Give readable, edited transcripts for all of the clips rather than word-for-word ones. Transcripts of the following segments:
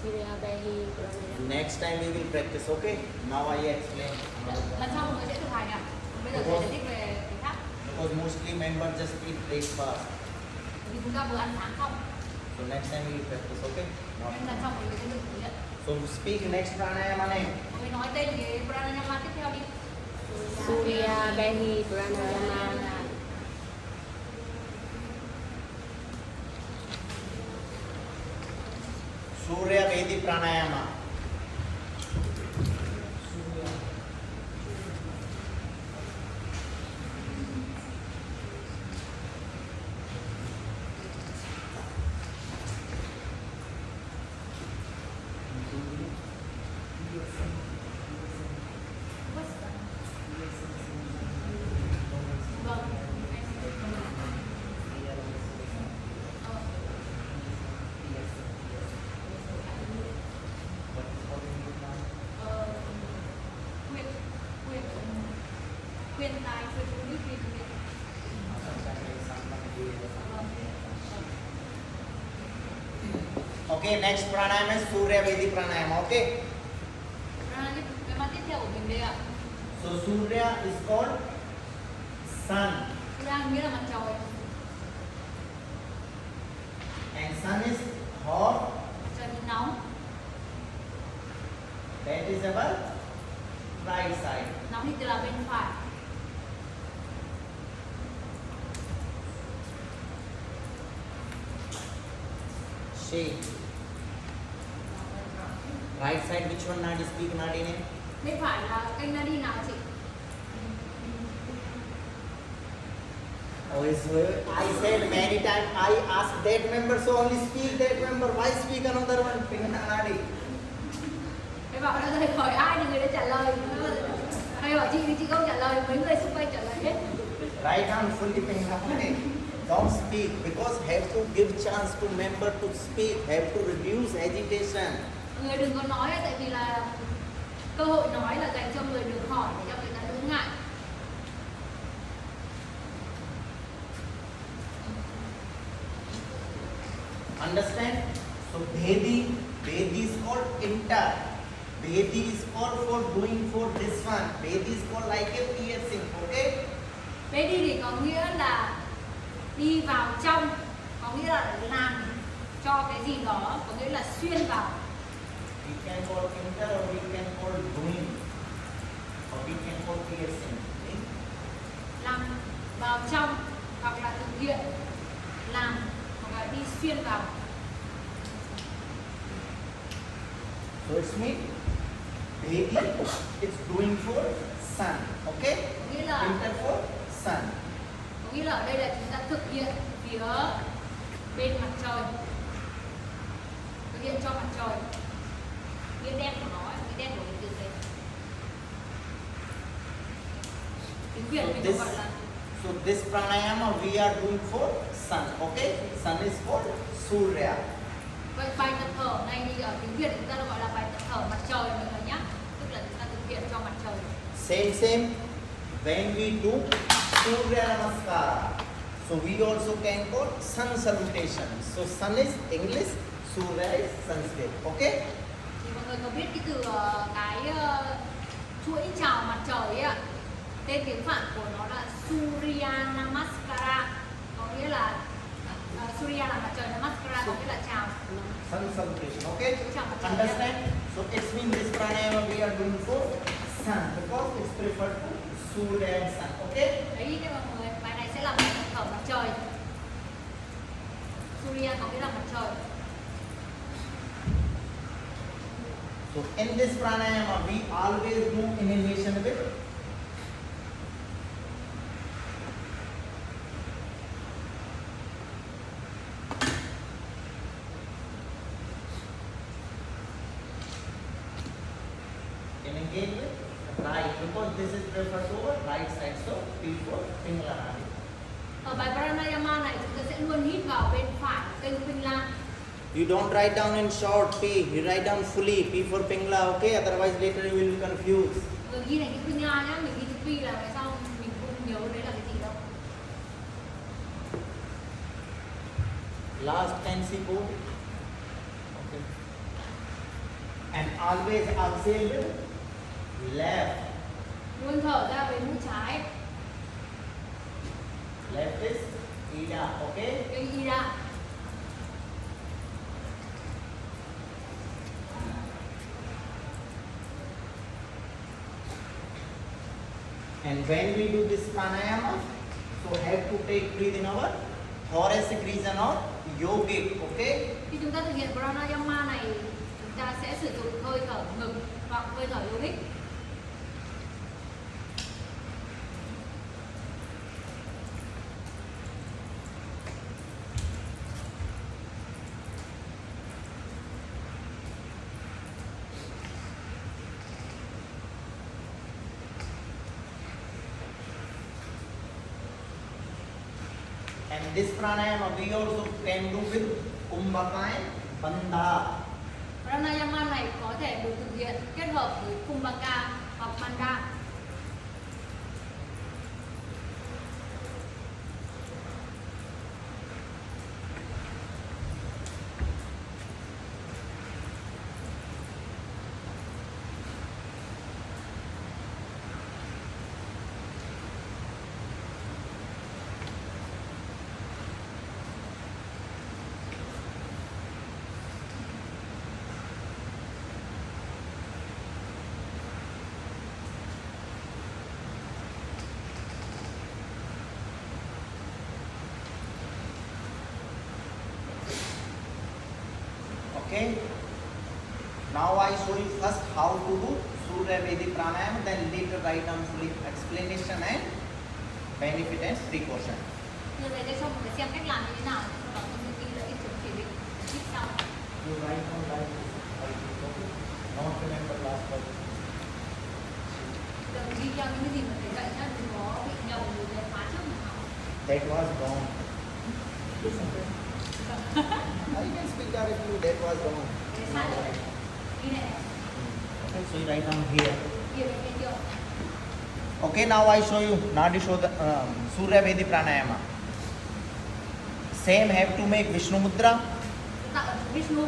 Surya Behi Pranayama. Next time we will practice, okay? Now I explain. Lần sau mọi người sẽ thực hành ạ. Bây giờ thầy giải thích về cái khác. Because mostly members just eat breakfast. Vì chúng ta vừa ăn sáng xong. So next time we will practice, okay? Nên lần sau mọi người sẽ được thực hiện. So speak next pranayama name. Mọi người nói tên cái pranayama tiếp theo đi. Surya Behi Pranayama. Surya Vedi Pranayama. Khuyên tai, khuyên phụ nữ, khuyên khuyên. Okay, next pranayama is Surya Vedi Pranayama, okay? Cái mặt tiếp theo của mình đây ạ. So Surya is called sun, Surya nghĩa là mặt trời. and sun is hot. Trời thì nóng. That is our right side. Nóng thì là bên phải. Shade. Right side, which one nadi? Speak nadi name. Bên phải là kênh Nadi nào chị? Oh, I said many times. I asked that member, so only speak that member. Why speak another one? Pingana nadi. Thầy bảo là thầy hỏi ai thì người đã trả lời. Thầy hỏi chị thì chị không trả lời, mấy người xung quanh trả lời hết. Right hand fully pingana nadi. Don't speak because have to give chance to member to speak. Have to reduce agitation. Người đừng có nói tại vì là cơ hội nói là dành cho người được hỏi để cho người ta đỡ ngại. Understand? So Vedi is called inter. Vedi is called for doing for this one. Vedi is called like a piercing. Okay? Thế đi thì có nghĩa là đi vào trong, có nghĩa là làm cho cái gì đó, có nghĩa là xuyên vào. We can call inter or we can call doing or we can call piercing. Okay? Làm vào trong hoặc là thực hiện, làm hoặc là đi xuyên vào. So it's mean Vedi is doing for sun. Okay? Có nghĩa là Inter for sun. có nghĩa là ở đây là chúng ta thực hiện phía bên mặt trời, thực hiện cho mặt trời. Nghĩa đen của nó, cái đen của cái từ này. Tiếng Việt mình this, gọi là so this pranayama we are doing for sun. Okay? Sun is called Surya. vậy bài tập thở này thì ở tiếng Việt chúng ta được gọi là bài tập thở mặt trời mọi người nhé, tức là chúng ta thực hiện cho mặt trời. Same. When we do Surya Namaskara, so we also can call sun salutation. So sun is English, Surya is Sanskrit. Okay? Thì mọi người có biết cái từ chuỗi chào mặt trời ấy ạ, tên tiếng Phạn của nó là Surya Namaskara, có nghĩa là Surya là mặt trời, Namaskara có nghĩa là chào. Sun salutation. Okay? Chào mặt trời. Understand? So it means this pranayama we are doing for sun because it's preferred to Surya and sun. Okay? Đấy, nhưng mà mọi người, bài này sẽ là bài tập thở mặt trời. Surya có nghĩa là mặt trời. So in this pranayama we always do inhalation with engage with right because this is preferred to our right side. So P for Pingala Nadi. Ở bài pranayama này chúng ta sẽ luôn hít vào bên phải kênh Pingala. You don't write down in short P, you write down fully P for Pingala, okay? Otherwise later you will be confused. Rồi ghi này cái Pingala nhá, mình ghi chữ P là tại sao mình không nhớ đấy là cái gì đâu. Last tense board. Okay. And always exhale with left. Luôn thở ra với mũi trái. Left is Ida, okay? Cái Ida. And when we do this pranayama, so have to take breathe in our thoracic region or yogic, okay? Khi chúng ta thực hiện pranayama này, chúng ta sẽ sử dụng hơi thở ngực hoặc hơi thở yogic. And this pranayama we also can do with Kumbhaka and Bandha. Pranayama này có thể được thực hiện kết hợp với Kumbhaka hoặc Bandha. Okay. Now I show you first how to do Surya Vedic Pranayama, then later write down full explanation and benefit and precaution. Như vậy để cho mình xem cách làm như thế nào, sau đó tôi sẽ ghi lại cái chuẩn chỉ định tiếp sau. You write down like this. Okay. Not remember last word. Đừng ghi theo những cái gì mà thầy dạy nhá, đừng có bị nhầm rồi để phá trước mà học. That was wrong. I can speak directly. That was wrong. Để sai rồi. Ghi này này. Okay, so you write down here. Ghi này nghe chưa? Okay, now I show you Nadi Shodha Surya Vedic Pranayama. Same have to make Vishnu Mudra. Chúng ta ở Vishnu.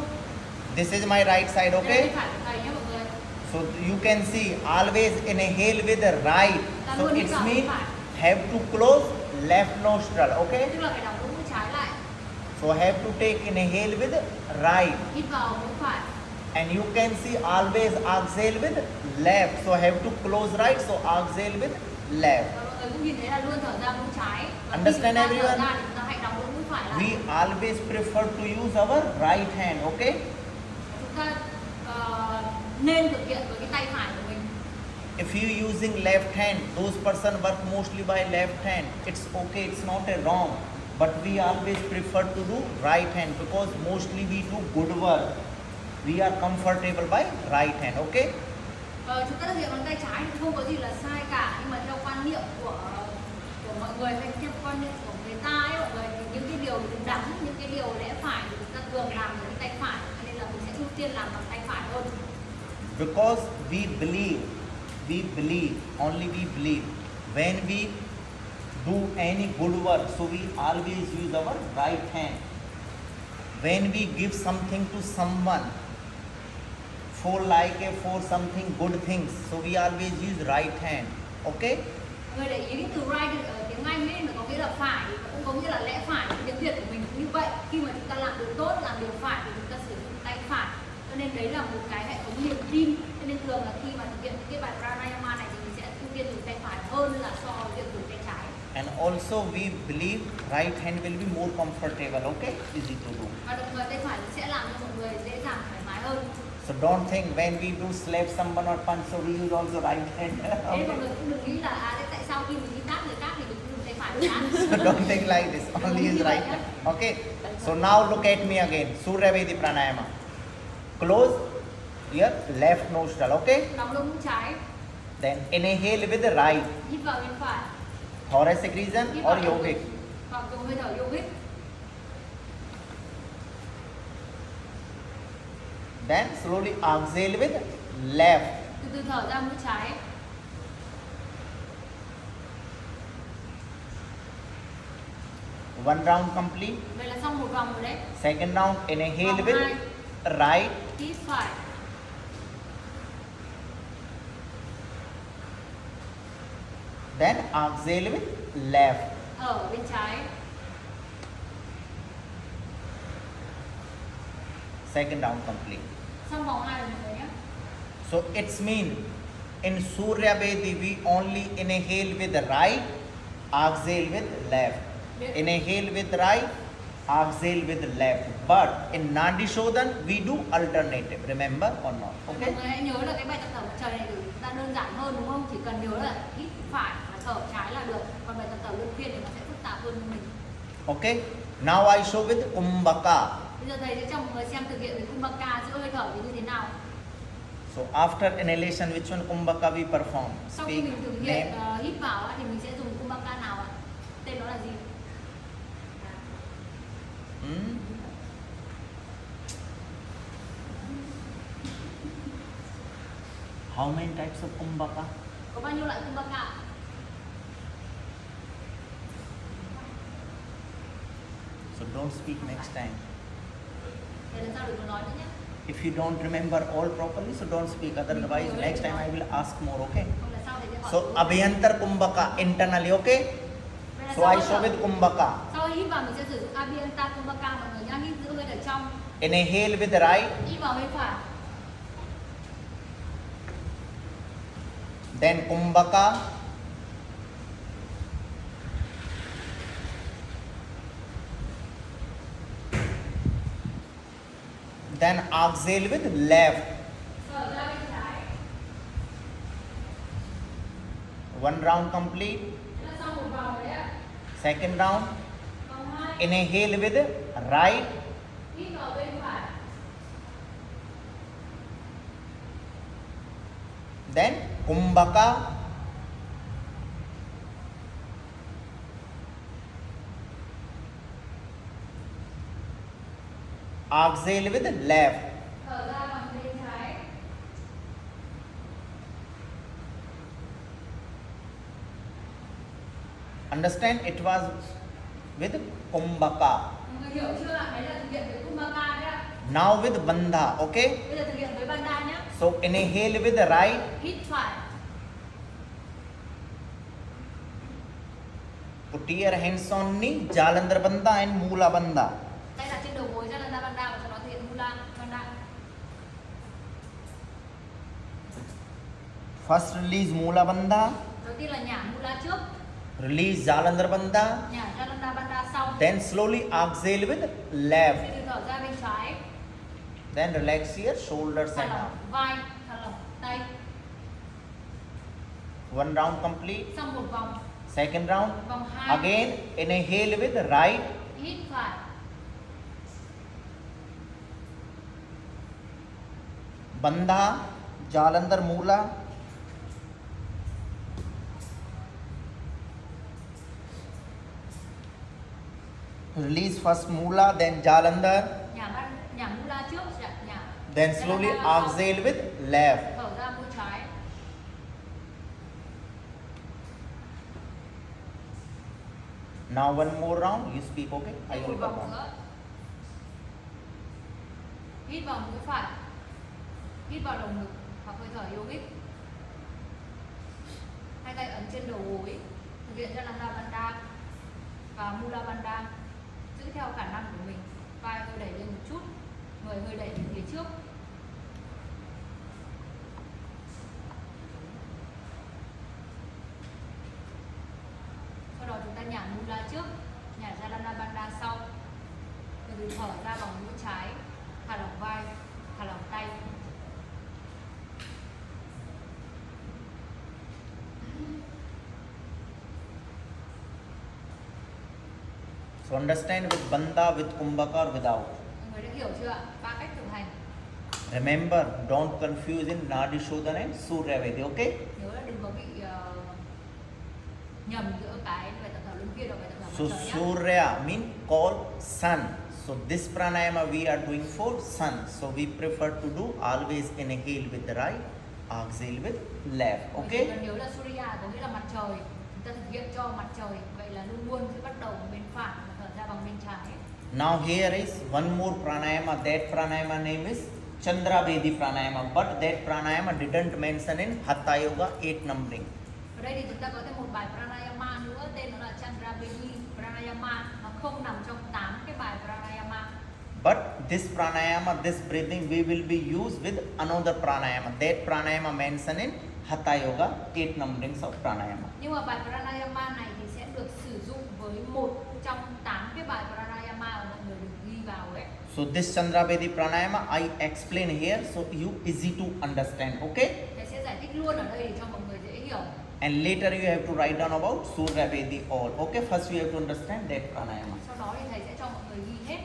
This is my right side, Đây là okay? bên phải của thầy nhé mọi người. So you can see always inhale with the right. Ta So luôn hít it vào mũi means phải. have to close left nostril, okay? Tức là phải đóng mũi trái lại. So have to take inhale with right. Hít vào mũi phải. And you can see always exhale with left. So have to close right. So exhale with left. Và mọi người cũng nhìn thấy là luôn thở ra mũi trái. Và Understand khi chúng ta everyone? thở ra thì chúng ta hãy đóng mũi phải lại. We always prefer to use our right hand, okay? Chúng ta nên thực hiện với cái tay phải của mình. If you using left hand, those person work mostly by left hand. It's okay, it's not a wrong. But we always prefer to do right hand because mostly we do good work. We are comfortable by right hand, okay? Chúng ta thực hiện bằng tay trái thì không có gì là sai cả, nhưng mà theo quan niệm của mọi người hay theo quan niệm của người ta ấy mọi người, thì những cái điều đúng đắn, những cái điều lẽ phải thì chúng ta thường làm với cái tay phải, cho nên là mình sẽ ưu tiên làm bằng tay phải hơn. Because we believe, only we believe. When we do any good work, so we always use our right hand. When we give something to someone, for something good things, so we always use right hand, okay? Người để ý cái từ right ở tiếng Anh ấy, nó có nghĩa là phải, và cũng có nghĩa là lẽ phải. Tiếng Việt của mình cũng như vậy. Khi mà chúng ta làm điều tốt, làm điều phải thì chúng ta sử dụng tay phải. Cho nên đấy là một cái hệ thống niềm tin. Cho nên thường là khi mà thực hiện những cái bài pranayama này thì mình sẽ ưu tiên dùng tay phải hơn là so với việc dùng tay trái. And also we believe right hand will be more comfortable, okay? Easy to do. Và đồng thời tay phải sẽ làm cho mọi người dễ dàng thoải mái hơn. So don't think when we do slap someone or punch, so we use also right hand. Thế mọi người cũng đừng nghĩ là thế tại sao khi mình đi tát người khác thì mình cũng dùng tay phải để tát. So don't think like this, only use right hand. Okay? So now look at me again. Surya Vedic Pranayama. Close your left nostril, okay? Đóng lông mũi trái, Then inhale with the right. hít vào bên phải, Thoracic region hít vào or bên yogic. phải. Hoặc dùng hơi thở yogic. Then slowly exhale with left. Từ từ thở ra mũi trái. One round complete. Vậy là xong một vòng rồi đấy. Second round inhale Vòng with hai. right. Hít phải. Then exhale with left. Thở bên trái. Second round complete. Xong vòng 2 lần nữa nhé. So it's mean in Surya Vedi we only inhale with the right, exhale with left. Inhale with right, exhale with left. But in Nadi Shodhan we do alternative. Remember or not? Mọi Okay. người hãy nhớ là cái bài tập thở mặt trời này để chúng ta đơn giản hơn đúng không? Chỉ cần nhớ là hít phải và thở trái là được. Còn bài tập thở luân phiên thì nó sẽ phức tạp hơn cho mình. Okay. Now I show with Kumbhaka. Bây giờ thầy sẽ cho mọi người xem thực hiện với Kumbhaka giữa hơi thở thì như thế nào. So after inhalation, which one Kumbhaka we perform? Sau khi Speak mình thực hiện name. hít vào thì mình sẽ dùng Kumbhaka nào ạ? Tên nó là gì? Hmm? How many types of Kumbhaka? Có bao nhiêu loại Kumbhaka? So don't speak next time. Để lần sau đừng có nói nữa nhé. If you don't remember all properly, so don't speak. Otherwise, next time I will ask more. Okay. Không là sau thầy sẽ hỏi. So Abhyantar Kumbhaka internally. Okay. Vậy là So sau I hơi show thở. with Kumbhaka. Sau hít vào mình sẽ sử dụng Abhyanta Kumbhaka mọi người nhá, hít giữ hơi thở trong, Inhale with the right, hít vào hơi phải, then Kumbhaka. Then exhale with left. thở ra bên trái. One round complete. Thế là xong một vòng đấy ạ. Second round. Vòng 2, Inhale with right. hít vào bên phải, Then Kumbhaka. Exhale with left. thở ra bằng bên trái, Understand? It was with Kumbhaka. mọi người hiểu chưa ạ? Đấy là thực hiện với Kumbhaka đấy ạ. Now with Bandha. Okay? Bây giờ thực hiện với Bandha nhé, So inhale with the right. hít phải, Put your hands on knee. Jalandhar Bandha and Moola Bandha. tay đặt trên đầu gối ra Bandha và sau đó thực hiện Mula Bandha. First release Moola Bandha. Đầu tiên là nhả Mula trước, Release Jalandhar Bandha. nhả Jalandhar Bandha sau, Then slowly exhale with left. từ từ thở ra bên trái, Then relax your shoulders thả and lỏng arms. vai, thả lỏng tay. One round complete. Xong một vòng, Second round. vòng 2, Again inhale with right. hít phải, Bandha, Jalandhar Moola. Release first Moola, then Jalandhar. nhả Mula trước, nhả Then slowly exhale with left. thở ra mũi trái, Now one more round. You speak, okay? I thêm will một vòng perform. nữa, hít vào mũi phải, hít vào lồng ngực hoặc hơi thở yogic, hai tay ấn trên đầu gối, thực hiện Jalandhar Bandha và Mula Bandha, giữ theo khả năng của mình, vai hơi đẩy lên một chút, người hơi đẩy lên phía trước. Sau đó chúng ta nhả Mula trước, nhả Jalandhar Bandha sau, từ từ thở ra bằng mũi trái, thả lỏng vai, thả lỏng tay. So understand with Bandha, with Kumbhaka or without. Mọi người đã hiểu chưa ạ? 3 cách thực hành. Remember, don't confuse in Nadi Shodhana and Surya Vedi, okay? Nhớ là đừng có bị nhầm giữa cái bài tập thở luân phiên và bài tập thở So mặt trời nhé. Surya mean call sun. So this pranayama we are doing for sun. So we prefer to do always inhale with the right, exhale with left, Mọi người okay? cần nhớ là Surya có nghĩa là mặt trời. Chúng ta thực hiện cho mặt trời. Vậy là luôn luôn sẽ bắt đầu bằng bên phải và thở ra bằng bên trái. Now here is one more pranayama. That pranayama name is Chandra Vedi pranayama. But that pranayama didn't mention in Hatha Yoga 8 numbering. Ở đây thì chúng ta có thêm một bài pranayama nữa, tên nó là Chandrabedi pranayama. Nó không nằm trong 8 cái bài pranayama. But this pranayama, this breathing, we will be used with another pranayama. That pranayama mentioned in Hatha Yoga, 8 numberings of pranayama. Nhưng mà bài pranayama này thì sẽ được sử dụng với một trong 8 cái bài pranayama mà mọi người được ghi vào ấy. So this Chandrabedi pranayama I explain here, so you easy to understand. Okay? Thầy sẽ giải thích luôn ở đây để cho mọi người dễ hiểu. And later you have to write down about Surya Vedi all. Okay, first you have to understand that pranayama. Sau đó thì thầy sẽ cho mọi người ghi hết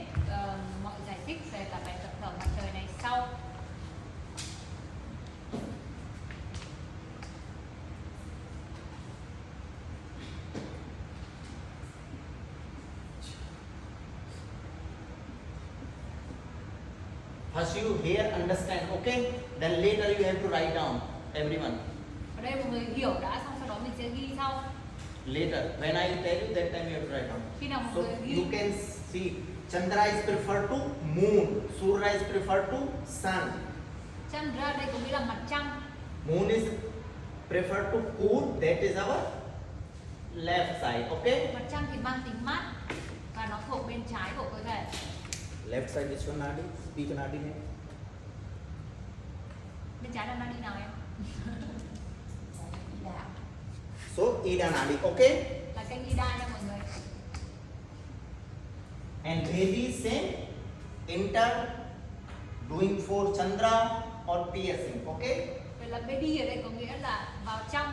mọi giải thích về cả bài tập thở mặt trời này sau. First you hear, understand, okay? Then later you have to write down, everyone. Ở đây mọi người hiểu đã, xong sau đó mình sẽ ghi sau. Later, when I tell you, that time you have to write down. Khi nào mọi So người ghi you can see, Chandra is preferred to moon, Surya is preferred to sun. Chandra đây có nghĩa là mặt trăng. Moon is preferred to cool, that is our left side, okay? Mặt trăng thì mang tính mát và nó thuộc bên trái của cơ thể. Left side is one nadi, speak nadi hai. Bên trái là nadi nào em? So Ida nadi, okay? Là kênh Ida nha mọi người. And Vedi same, enter, doing for Chandra or piercing, okay? Vậy là Bedi ở đây có nghĩa là vào trong,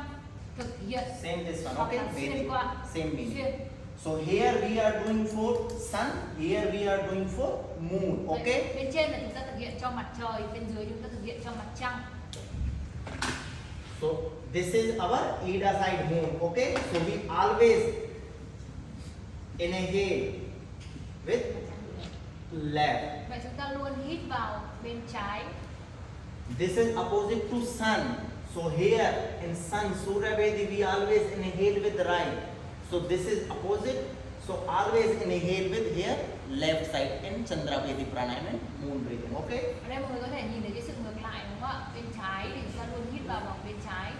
thực hiện. Same this one, Hoặc okay? là Vedi, xuyên qua. same meaning. Xuyên. So here we are doing for sun, here we are doing for moon, Vậy, okay? bên trên là chúng ta thực hiện cho mặt trời, bên dưới chúng ta thực hiện cho mặt trăng. So this is our Ida side moon, okay? So we always inhale with left. Vậy chúng ta luôn hít vào bên trái. This is opposite to sun. So here in sun, Surya Vedi, we always inhale with right. So this is opposite. So always inhale with here left side in Chandra Vedi pranayama and moon breathing. Okay? Ở đây mọi người có thể nhìn thấy cái sự ngược lại đúng không ạ? Bên trái thì chúng ta luôn hít vào bằng bên trái.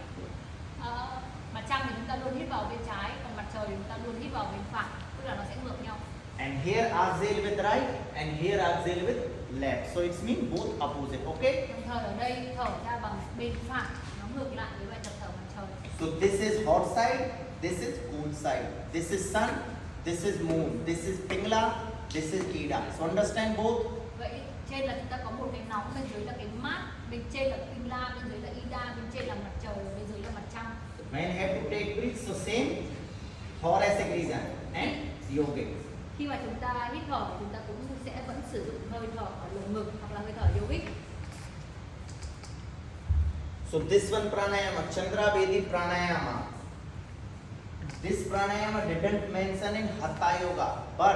Mặt trăng thì chúng ta luôn hít vào bên trái, còn mặt trời thì chúng ta luôn hít vào bên phải, tức là nó sẽ ngược nhau. And here exhale with right and here exhale with left. So it means both opposite. Okay? Đồng thời ở đây thở ra bằng bên phải, nó ngược lại với bài tập thở mặt trời. So this is hot side, this is cool side. This is sun, this is moon, this is Pingala, this is Ida. So understand both? Vậy trên là chúng ta có một cái nóng, bên dưới là cái mát, bên trên là Pingala, bên dưới là Ida, bên trên là mặt trời, bên dưới là mặt trăng. When have to take breath, so same thoracic region and yogic. Khi mà chúng ta hít thở, chúng ta cũng sẽ vẫn sử dụng hơi thở ở lồng ngực hoặc là hơi thở yogic. So this one pranayama, Chandra Vedi pranayama. This pranayama didn't mention in Hatha Yoga, but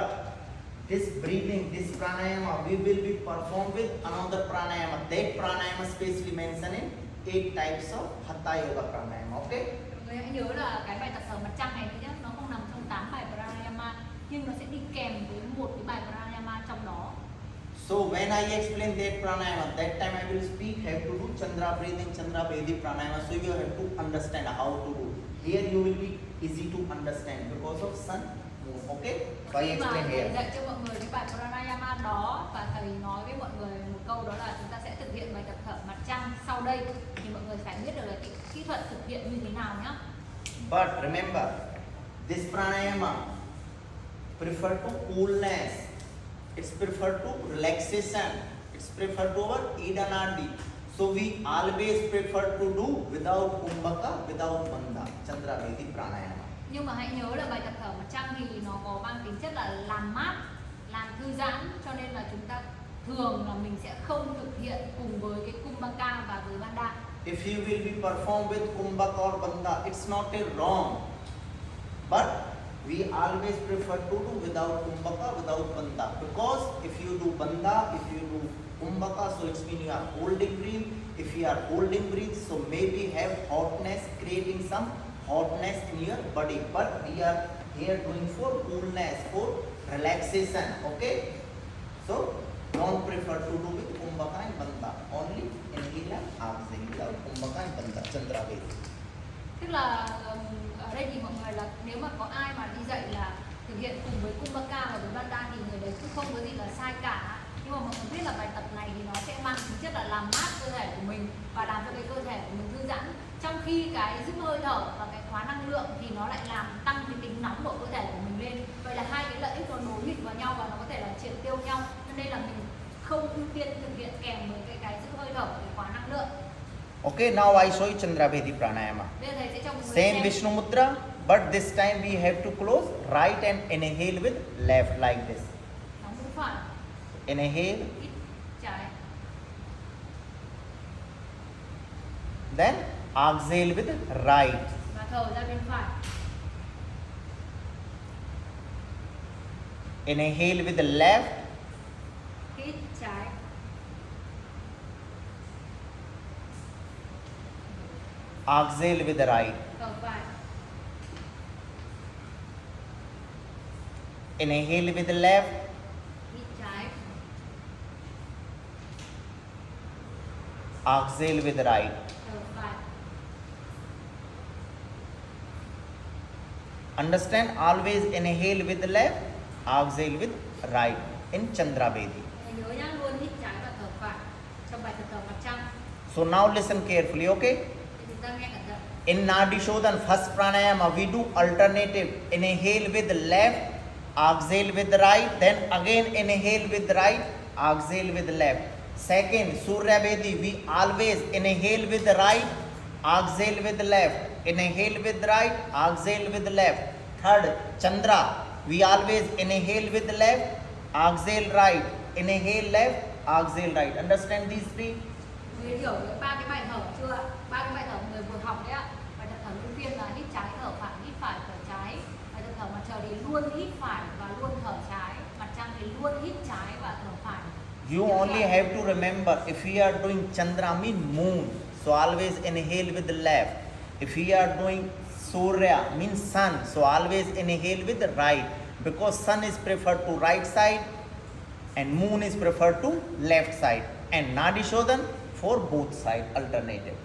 this breathing, this pranayama, we will be performed with another pranayama. That pranayama specially mentioned in 8 types of Hatha Yoga pranayama. Okay? Mọi người hãy nhớ là cái bài tập thở mặt trăng này nhé, nó không nằm trong 8 bài pranayama, nhưng nó sẽ đi kèm với một cái bài pranayama trong đó. So when I explain that pranayama, that time I will speak, have to do Chandra breathing, Chandra Vedi pranayama. So you have to understand how to do. Here you will be easy to understand because of sun, moon. Okay? So I Khi mà explain thầy here. dạy cho mọi người cái bài pranayama đó và thầy nói với mọi người một câu đó là chúng ta sẽ thực hiện bài tập thở mặt trăng sau đây, thì mọi người phải biết được là cái kỹ thuật thực hiện như thế nào nhé. But remember, this pranayama prefer to coolness. It's preferred to relaxation. It's preferred to our Ida Nadi. So we always prefer to do without Kumbhaka, without Bandha, Chandra Vedi pranayama. Nhưng mà hãy nhớ là bài tập thở mặt trăng thì nó có mang tính chất là làm mát, làm thư giãn, cho nên là chúng ta thường là mình sẽ không thực hiện cùng với cái Kumbhaka và với Bandha. If you will be performed with Kumbhaka or Bandha, it's not a wrong. But we always prefer to do without Kumbhaka, without Bandha. Because if you do Bandha, if you do Kumbhaka, so it means you are holding breath. If you are holding breath, so maybe have hotness, creating some hotness in your body. But we are here doing for coolness, for relaxation. Okay? So don't prefer to do with Kumbhaka and Bandha. Only inhale and exhale without Kumbhaka and Bandha. Chandra Vedi. Tức là ở đây thì mọi người là nếu mà có ai mà đi dạy là thực hiện cùng với Kumbhaka và với Bandha thì người đấy cũng không có gì là sai cả. Nhưng mà mọi người biết là bài tập này thì nó sẽ mang tính chất là làm mát cơ thể của mình và làm cho cái cơ thể của mình thư giãn. Trong khi cái giữ hơi thở và cái khóa năng lượng thì nó lại làm tăng cái tính nóng của cơ thể của mình lên. Vậy là hai cái lợi ích nó đối nghịch vào nhau và nó có thể là triệt tiêu nhau. Cho nên là mình không ưu tiên thực hiện kèm với cái giữ hơi thở và cái khóa năng lượng. Okay, now I show you Chandra Vedi Pranayama. Bây giờ thầy sẽ cho mọi người Same xem. Vishnu Mudra, but this time we have to close right and inhale with left like this. Nóng mũi phải, Inhale, hít trái, then exhale with right. và thở ra bên phải. Inhale with left, Hít trái, exhale with right. thở phải, Inhale with left, hít trái, exhale with right. thở phải. Understand? Always inhale with left, exhale with right in Chandra Vedi. Thầy nhớ nhá, luôn hít trái và thở phải trong bài tập thở mặt trăng. So now listen carefully, okay? Thì chúng ta nghe cẩn thận. In Nadi Shodhan, first pranayama, we do alternative. Inhale with left, exhale with right, then again inhale with right, exhale with left. Second, Surya Vedi, we always inhale with right, exhale with left. Inhale with right, exhale with left. Third, Chandra, we always inhale with left, exhale right. Inhale left, exhale right. Understand these three? Người hiểu được ba cái bài thở chưa? Ba cái bài thở người vừa học đấy ạ. Bài tập thở luân phiên là hít trái thở phải, hít phải thở trái. Bài tập thở mặt trời thì luôn hít phải và luôn thở trái. Mặt trăng thì luôn hít trái và thở phải. You only have to remember, if we are doing Chandra mean moon, so always inhale with the left. If we are doing Surya means sun, so always inhale with the right, because sun is preferred to right side and moon is preferred to left side, and Nadi Shodhan for both side alternative.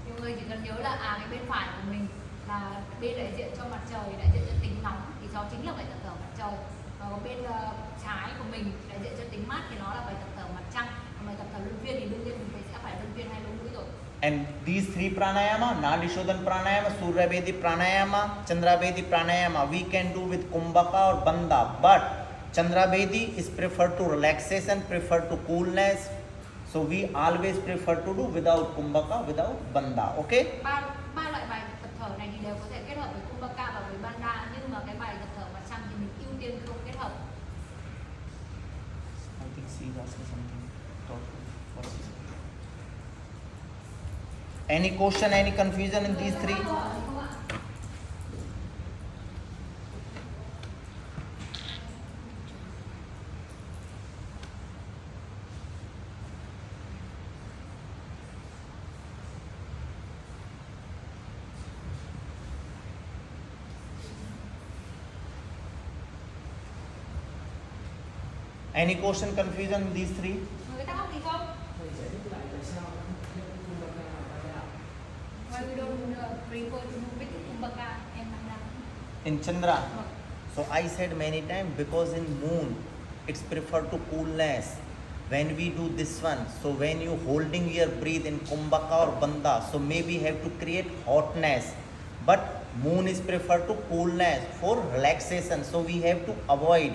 Nhiều người chỉ cần nhớ là cái bên phải của mình là bên đại diện cho mặt trời, đại diện cho tính nóng thì đó chính là bài tập thở mặt trời. Và bên trái của mình đại diện cho tính mát thì nó là bài tập thở mặt trăng. Còn bài tập thở luân phiên thì đương nhiên mình sẽ phải luân phiên hai lỗ mũi rồi. And these three pranayama, Nadi Shodhan pranayama, Surya Vedi pranayama, Chandra Vedi pranayama, we can do with Kumbhaka or Bandha, but Chandra Vedi is preferred to relaxation, preferred to coolness, so we always prefer to do without Kumbhaka, without Bandha, okay? Ba loại bài tập thở này thì đều có thể kết hợp với Kumbhaka và với Bandha, nhưng mà cái bài tập thở mặt trăng thì mình ưu tiên không kết hợp. I think she is asking something. Any question, any confusion in these three? Any question, confusion in these three? Người ta học gì không? Why we don't prefer to do with Kumbhaka and Bandha? In Chandra. So I said many times, because in moon it's preferred to coolness. When we do this one, so when you holding your breath in Kumbhaka or Bandha, so maybe have to create hotness. But moon is preferred to coolness for relaxation. So we have to avoid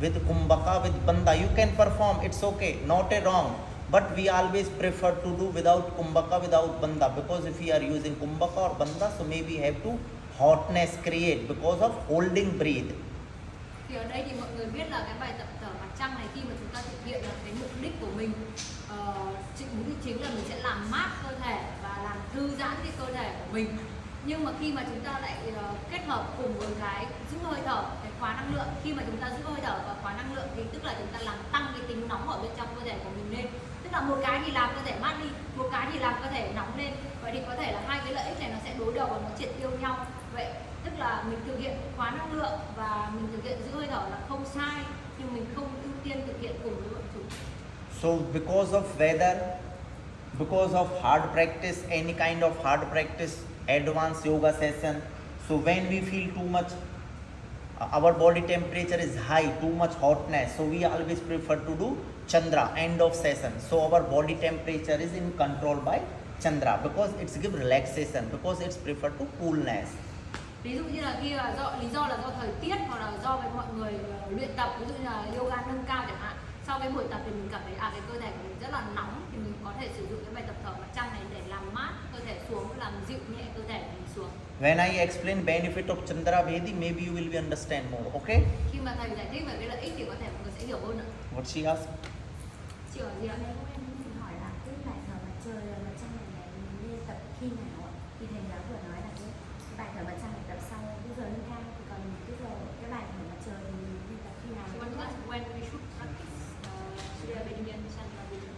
with Kumbhaka, with Bandha. You can perform, it's okay, not a wrong. But we always prefer to do without Kumbhaka, without Bandha, because if we are using Kumbhaka or Bandha, so maybe have to hotness create because of holding breath. Thì ở đây thì mọi người biết là cái bài tập thở mặt trăng này khi mà chúng ta thực hiện là cái mục đích của mình mục đích chính là mình sẽ làm mát cơ thể và làm thư giãn cái cơ thể của mình. Nhưng mà khi mà chúng ta lại kết hợp cùng với cái giữ hơi thở, cái khóa năng lượng, khi mà chúng ta giữ hơi thở và khóa năng lượng thì tức là chúng ta làm tăng cái tính nóng ở bên trong cơ thể của mình lên. Tức là một cái thì làm cơ thể mát đi, một cái thì làm cơ thể nóng lên. Vậy thì có thể là hai cái lợi ích này nó sẽ đối đầu và nó triệt tiêu nhau. Vậy tức là mình thực hiện khóa năng lượng và mình thực hiện giữ hơi thở là không sai, nhưng mình không ưu tiên thực hiện cùng với bọn chúng. So because of weather, because of hard practice, any kind of hard practice, advanced yoga session. So when we feel too much, our body temperature is high, too much hotness, so we always prefer to do Chandra, end of session. So our body temperature is in control by Chandra because it's give relaxation, because it's prefer to coolness. Ví dụ như là khi là lý do là do thời tiết hoặc là do với mọi người luyện tập, ví dụ như là yoga nâng cao chẳng hạn, sau cái buổi tập thì mình cảm thấy cái cơ thể của mình rất là nóng, thì mình có thể sử dụng cái bài tập thở mặt trăng này để làm mát cơ thể xuống, làm dịu nhẹ cơ thể của mình xuống. When I explain benefit of Chandra Vedi, maybe you will be understand more, okay? Khi mà thầy giải thích về cái lợi ích thì có thể mọi người sẽ hiểu hơn nữa. What she asked? Chị hỏi gì ạ? Em xin hỏi là cái bài thở mặt trời mặt trăng này mình nên tập khi nào ạ? Thì thầy giáo vừa nói là cái bài thở mặt trăng này tập sau cái giờ nâng cao, thì còn cái bài thở mặt trời thì mình nên tập khi nào? She wants to ask when we should practice Surya Vedi and Chandra Vedi.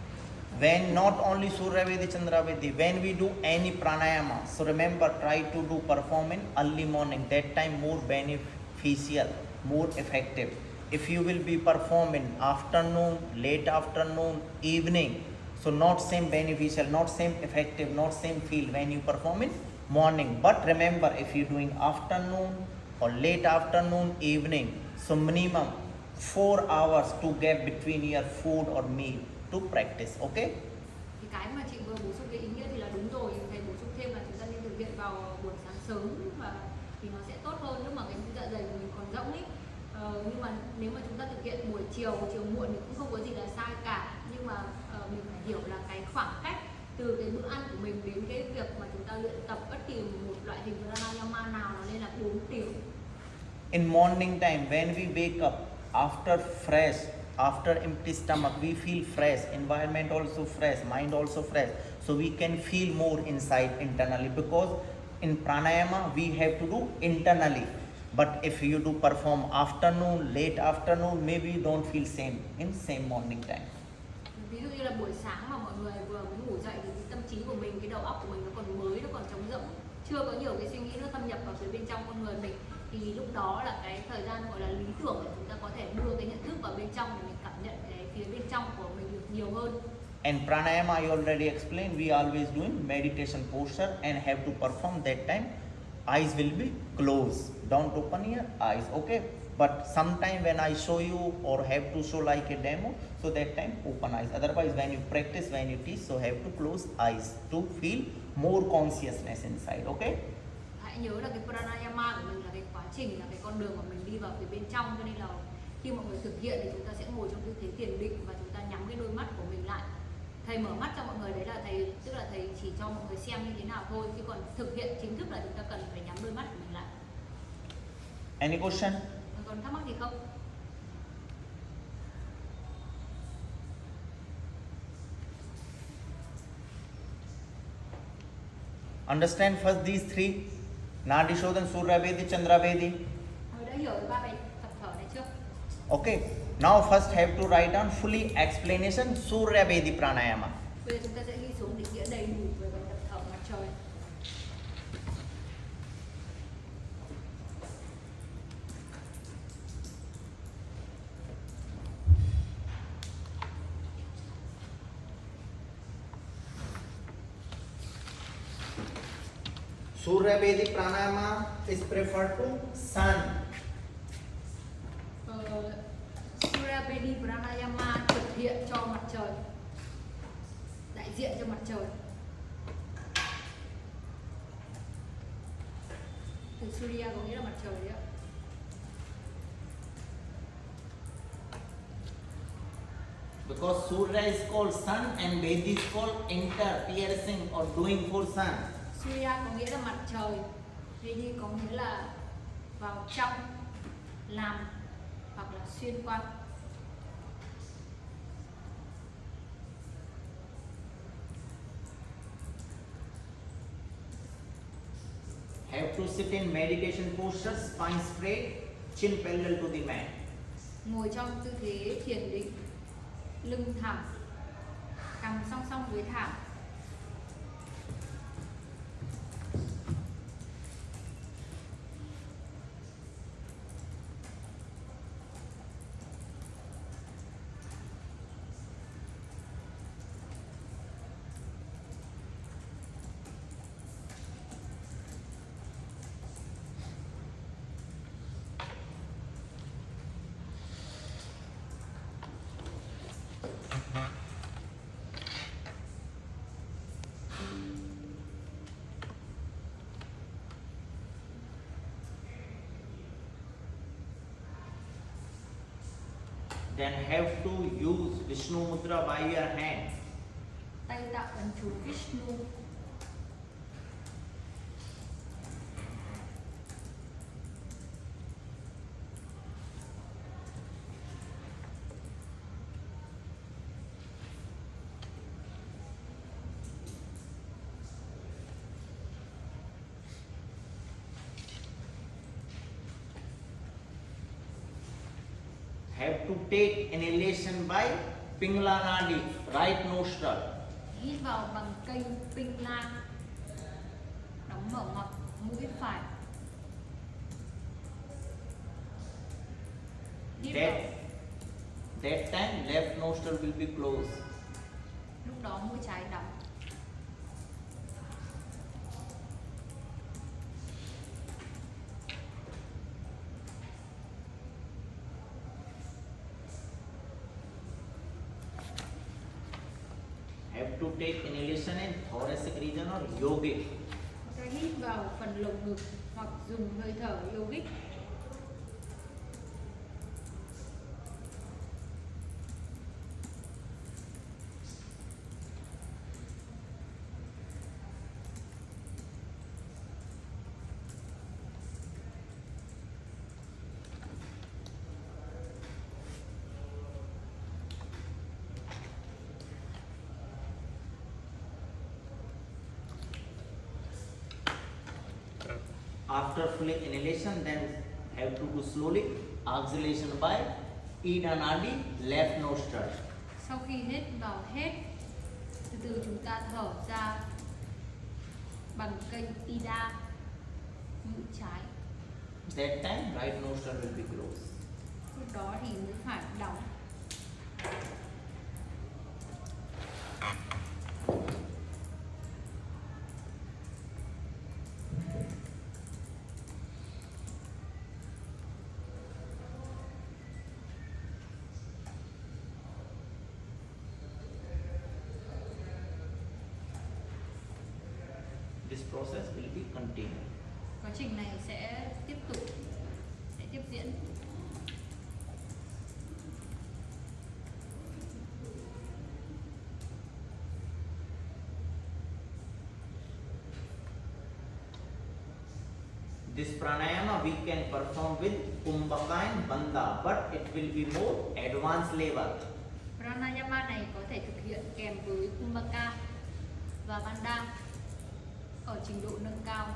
When not only Surya Vedi, Chandra Vedi, when we do any pranayama, so remember, try to do perform in early morning, that time more beneficial, more effective. If you will be performing afternoon, late afternoon, evening, so not same beneficial, not same effective, not same feel when you perform in morning. But remember, if you doing afternoon or late afternoon, evening, so minimum 4 hours to gap between your food or meal to practice, okay? Thì cái mà chị vừa bổ sung cái ý nghĩa thì là đúng rồi, thầy bổ sung thêm là chúng ta nên thực hiện vào buổi sáng sớm, và thì nó sẽ tốt hơn lúc mà cái dạ dày của mình còn rỗng ấy. Nhưng mà nếu mà chúng ta thực hiện buổi chiều muộn thì cũng không có gì là sai cả, nhưng mà mình phải hiểu là cái khoảng cách từ cái bữa ăn của mình đến cái việc mà chúng ta luyện tập bất kỳ một loại hình pranayama nào nó nên là 4 tiếng. In morning time, when we wake up, after fresh, after empty stomach, we feel fresh, environment also fresh, mind also fresh, so we can feel more inside internally, because in pranayama we have to do internally. But if you do perform afternoon, late afternoon, maybe you don't feel same in same morning time. Ví dụ như là buổi sáng mà mọi người vừa mới ngủ dậy thì cái tâm trí của mình, cái đầu óc của mình nó còn mới, nó còn trống rỗng, chưa có nhiều cái suy nghĩ nó thâm nhập vào phía bên trong con người mình, thì lúc đó là cái thời gian gọi là lý tưởng để chúng ta có thể đưa cái nhận thức vào bên trong để mình cảm nhận cái phía bên trong của mình được nhiều hơn. And pranayama I already explained, we always doing meditation posture and have to perform that time. Eyes will be closed, don't open your eyes, okay? But sometime when I show you or have to show like a demo, so that time open eyes. Otherwise when you practice, when you teach, so have to close eyes to feel more consciousness inside, okay? Hãy nhớ là cái pranayama của mình là cái quá trình, là cái con đường mà mình đi vào phía bên trong, cho nên là khi mọi người thực hiện thì chúng ta sẽ ngồi trong tư thế thiền định và chúng ta nhắm cái đôi mắt của mình lại. Thầy mở mắt cho mọi người đấy là thầy, tức là thầy chỉ cho mọi người xem như thế nào thôi, chứ còn thực hiện chính thức là chúng ta cần phải nhắm đôi mắt của mình lại. Any question? Còn thắc mắc gì không? Understand first these three, Nadi Shodhan, Surya Vedi, Chandra Vedi. Tôi đã hiểu ba bài tập thở này chưa? Okay, now first have to write down fully explanation Surya Vedi Pranayama. Bây giờ chúng ta sẽ ghi xuống định nghĩa đầy đủ về bài tập thở mặt trời. Surya Vedi Pranayama is preferred to sun. Surya Vedi Pranayama thực hiện cho mặt trời, đại diện cho mặt trời. Từ Surya có nghĩa là mặt trời đấy ạ. Because Surya is called sun and Vedi is called enter, piercing or doing for sun. Surya có nghĩa là mặt trời, Vedi có nghĩa là vào trong, làm hoặc là xuyên qua. Have to sit in meditation posture, spine straight, chin parallel to the mat. Ngồi trong tư thế thiền định, lưng thẳng, cằm song song với thảm. then have to use Vishnu Mudra by your hand. Tay tạo ấn chú Vishnu. Have to take inhalation by Pingala Nadi, right nostril. Hít vào bằng kênh Pinh Lan. Đóng mở ngoặc mũi phải. Hít vào. That time left nostril will be closed. Lúc đó mũi trái đóng. Have to take inhalation in thoracic region or yogic. Ta hít vào phần lồng ngực hoặc dùng hơi thở yogic. After full inhalation, then have to do slowly exhalation by Ida Nadi, left nostril. Sau khi hít vào hết, từ từ chúng ta thở ra bằng kênh Ida, mũi trái. That time right nostril will be closed. Lúc đó thì mũi phải đóng. This process will be continued. Quá trình này sẽ tiếp tục, sẽ tiếp diễn. This pranayama we can perform with Kumbhaka and Bandha, but it will be more advanced level. Pranayama này có thể thực hiện kèm với Kumbhaka và Bandha ở trình độ nâng cao.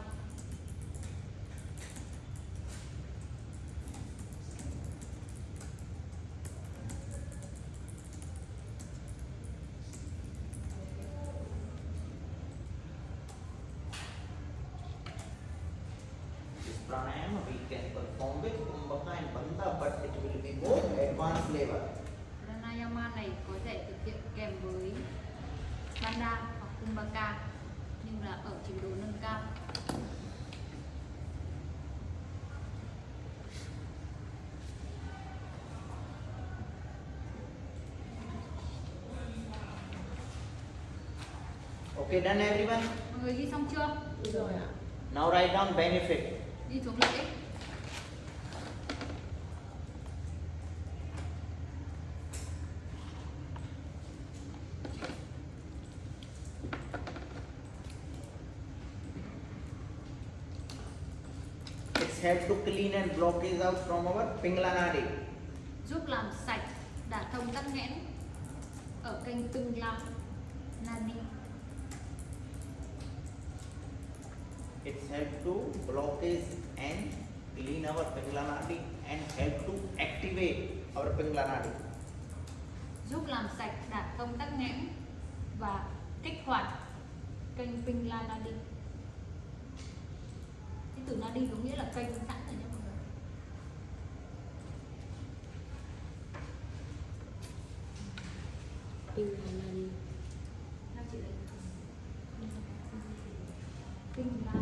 This pranayama we can perform with Kumbhaka and Bandha, but it will be more advanced level. Pranayama này có thể thực hiện kèm với Bandha hoặc Kumbhaka nhưng là ở trình độ nâng cao. Okay, done everyone? Mọi người ghi xong chưa? Rồi ạ. Now write down benefit. Đi xuống lợi ích. It's help to clean and blockage out from our Pingala Nadi. Giúp làm sạch, đả thông tắc nghẽn ở kênh Pingala Nadi. It's help to blockage and clean our Pingala Nadi and help to activate our Pingala Nadi. Giúp làm sạch, đả thông tắc nghẽn và kích hoạt kênh Pingala Nadi. Cái từ Nadi có nghĩa là kênh sẵn rồi nhé mọi người. Pingala đi. Nào chị lấy Pingala.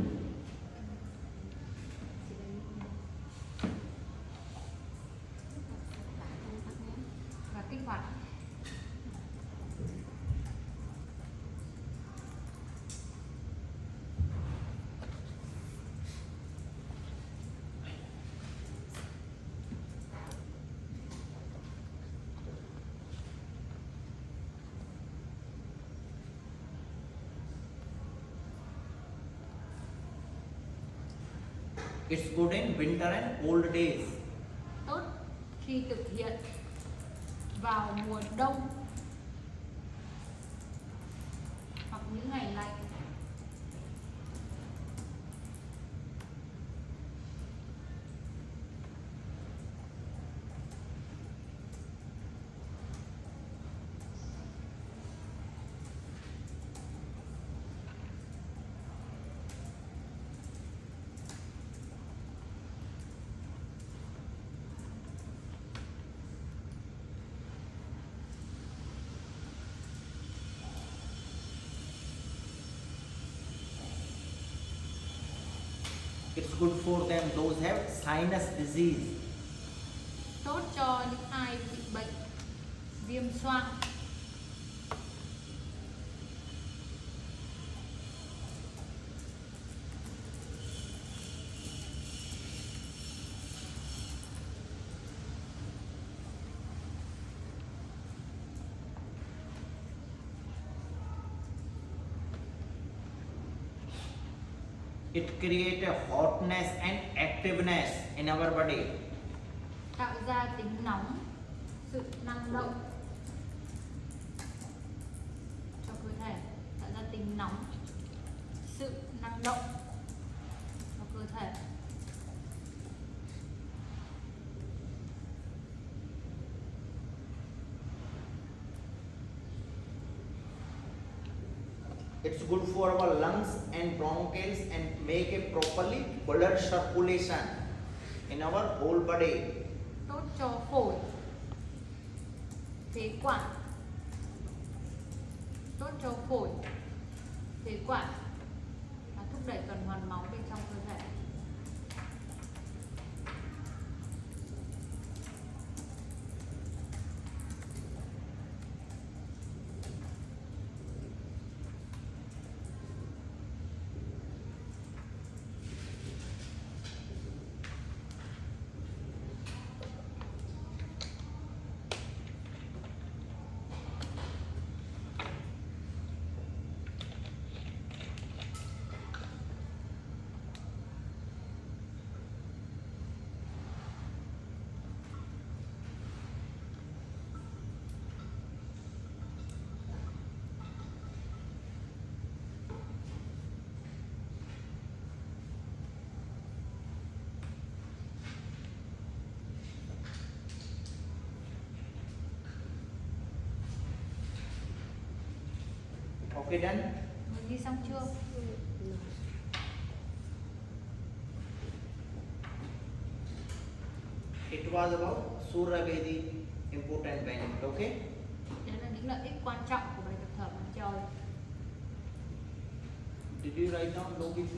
Chị lấy và kích hoạt. It's good in winter and cold days. tốt khi thực hiện vào mùa đông hoặc những ngày lạnh. It's good for them those have sinus disease. Tốt cho những ai bị bệnh viêm xoang. It creates a hotness and activeness in our body. Tạo ra tính nóng, sự năng động cho cơ thể. Tạo ra tính nóng, sự năng động cho cơ thể. It's good for our lungs and bronchioles and make a properly blood circulation in our whole body. Tốt cho phổi, phế quản. Tốt cho phổi, phế quản và thúc đẩy tuần hoàn máu bên trong cơ thể. Okay, done? Mình ghi xong chưa? It was about Surya Vedi important benefit. Okay? Đấy là những lợi ích quan trọng của bài tập thở mặt trời. Did you write down low BP?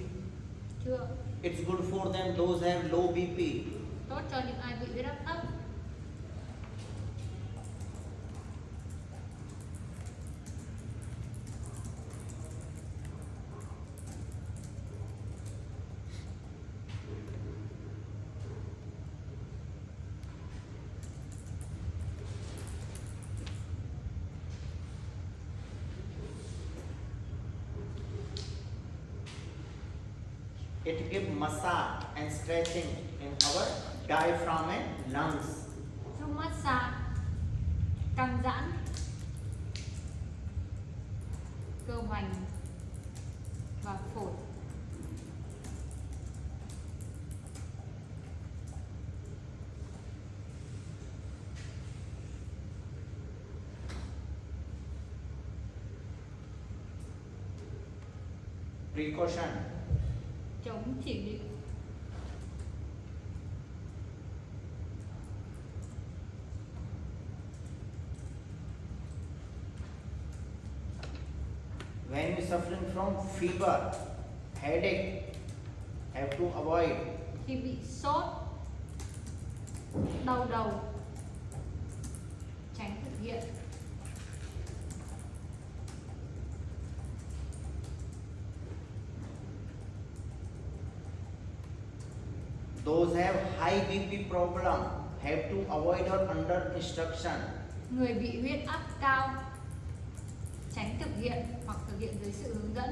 Chưa? It's good for them those have low BP. Tốt cho những ai bị huyết áp thấp. It gives massage and stretching in our diaphragm and lungs. Giúp massage, căng giãn cơ hoành và phổi. Precaution. Chống chỉ định. When you suffering from fever, headache, have to avoid. Khi bị sốt, đau đầu, tránh thực hiện. Those have high BP problem have to avoid or under instruction. Người bị huyết áp cao tránh thực hiện hoặc thực hiện dưới sự hướng dẫn.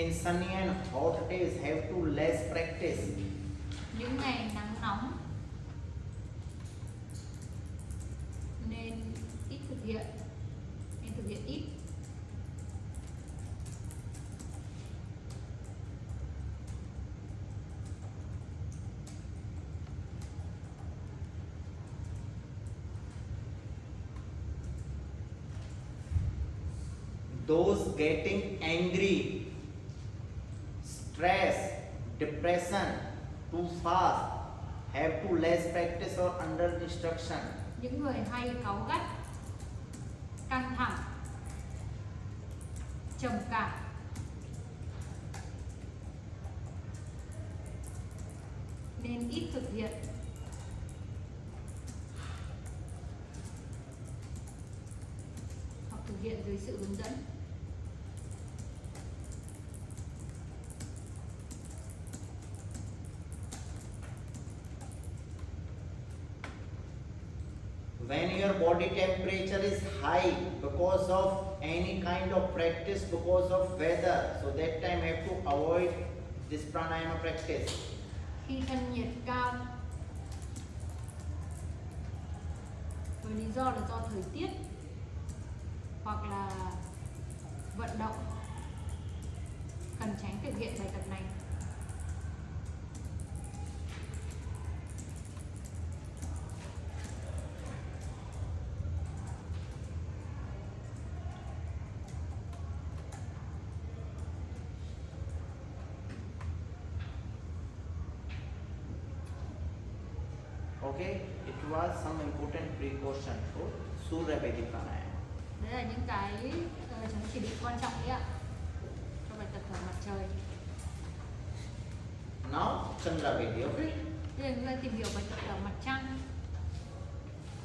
In sunny and hot days, have to less practice. Những ngày nắng nóng nên ít thực hiện, nên thực hiện ít. Those getting angry, stress, depression too fast have to less practice or under instruction. Những người hay cáu gắt, căng thẳng, trầm cảm, nên ít thực hiện. Hoặc thực hiện dưới sự hướng dẫn. When your body temperature is high because of any kind of practice, because of weather, so that time have to avoid this pranayama practice. Khi thân nhiệt cao với lý do là do thời tiết hoặc là vận động, cần tránh thực hiện bài tập này. Okay, it was some important precaution for Surya Vedic pranayama. Đấy là những cái chúng chỉ định quan trọng đấy ạ, cho bài tập thở mặt trời. Now Chandra Vedi, okay? Bây giờ chúng ta tìm hiểu bài tập thở mặt trăng.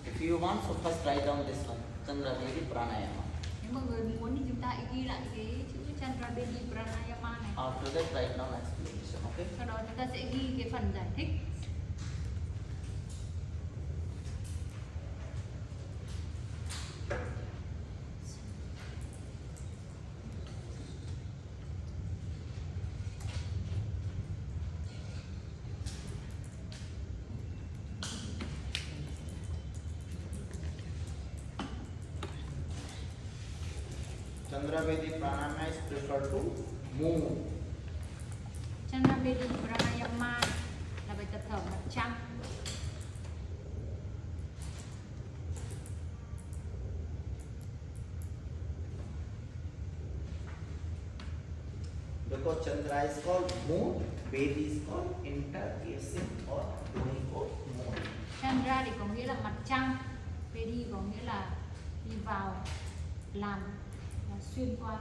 If you want, so first write down this one, Chandra Vedi pranayama. Nếu mọi người muốn thì chúng ta hãy ghi lại cái chữ Chandra Vedi Pranayama này. After that, write down explanation, okay? Sau đó chúng ta sẽ ghi cái phần giải thích. Chandra Vedi pranayama is preferred to moon. Chandra Vedi Pranayama là bài tập thở mặt trăng. Because Chandra is called moon, Vedi is called interfacing or doing of moon. Chandra thì có nghĩa là mặt trăng, Vedi có nghĩa là đi vào, làm, là xuyên qua.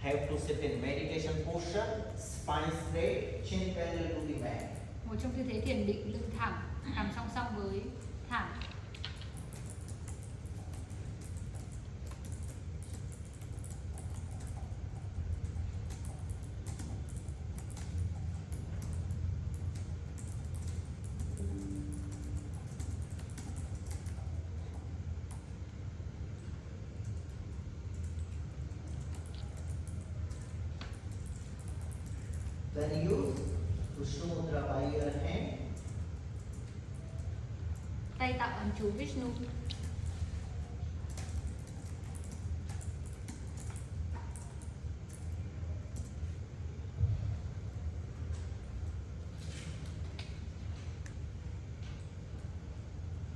Have to sit in meditation posture, spine straight, chin parallel to the mat. Ngồi trong tư thế thiền định, lưng thẳng, cằm song song với thảm. Then use Vishnu Mudra by your hand. Tay tạo ấn chú Vishnu.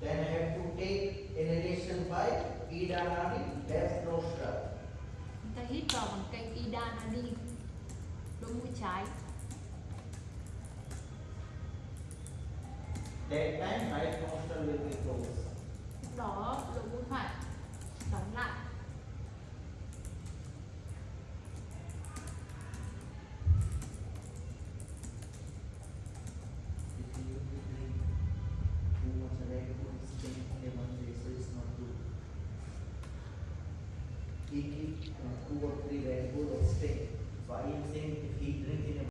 Then I have to take inhalation by Ida Nadi, left nostril. Chúng ta hít vào bằng kênh Ida Nadi, lỗ mũi trái. That time right nostril will be closed. Lúc đó lỗ mũi phải đóng lại.